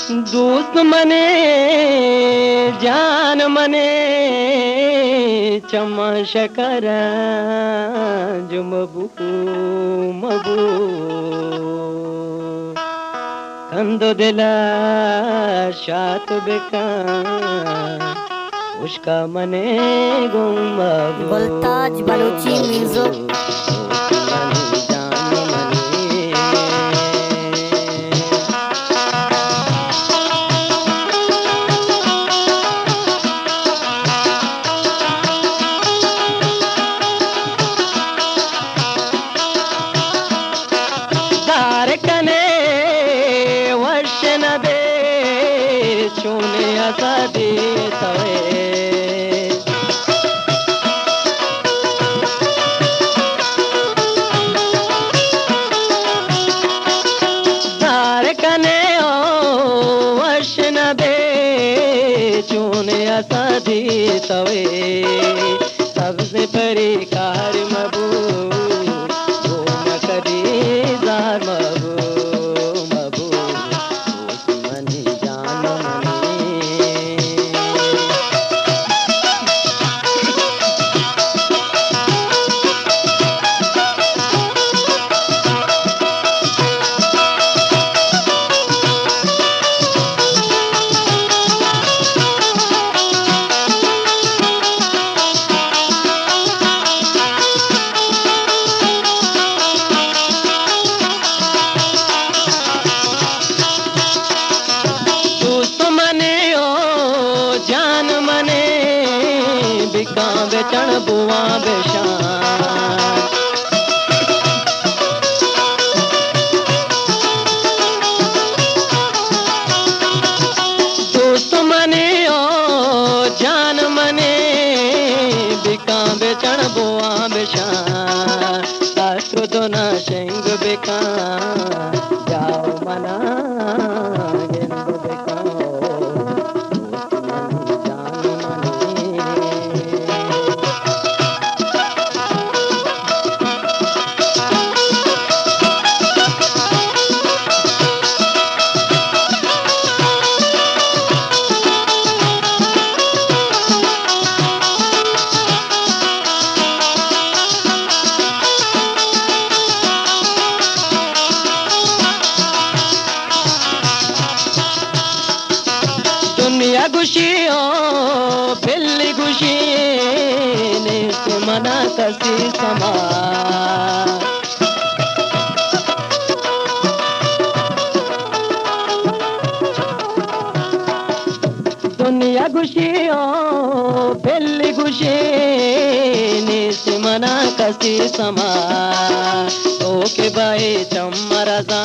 दोस्त मने जान मने चमा शकर जुमबू मबू कंदो दिला शात बेका उसका मने गुमबू गुलताज बलूची म्यूजिक। तवे सबसे परी कार मबू वो न करी जार मबू मबू मनी जान बेचण बुआ बेशान दोस्त मने ओ जान मने बिका बेचण बुआ बेशान सासु तो ना शेंग बेका जाओ मना गेंद बेका दुनिया खुशियों बिल्ली खुशी ने मना कसी समा दुनिया खुशियों बिल्ली खुशी ने मना कसी समा ओके बाई चमरजा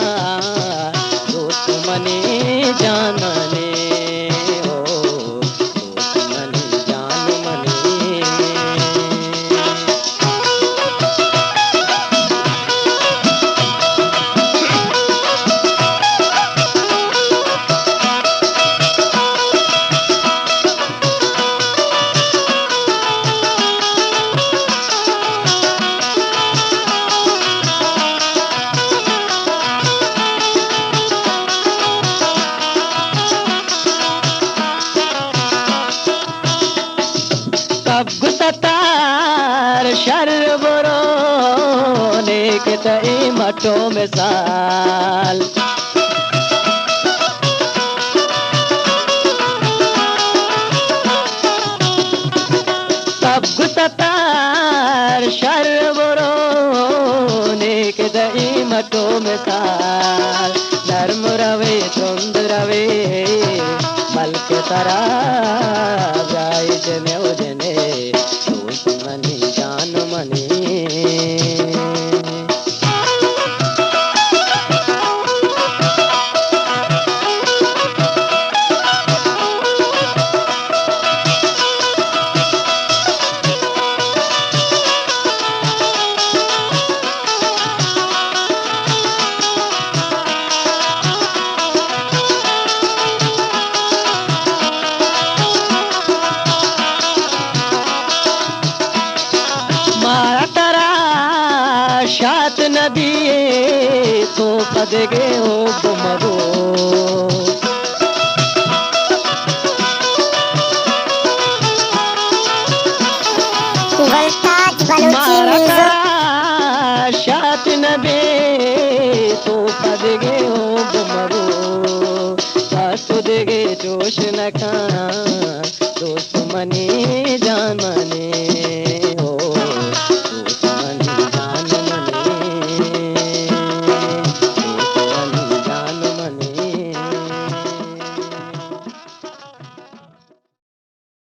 दोस्त मने जानने गुसतार शर बुरो नेक तई मटो मिसाल सब गुसतार शर बुरो नेक तई मटो मिसाल नरम रवे चुंद रवे मलक तरा जाय जने उजने मनी जान मनी शात नदी तो पदगे ओ गुमरो Voltage Baluchi मारा Music. करा शात नबे तो पदगे ओ बुमरो सासु देगे जोश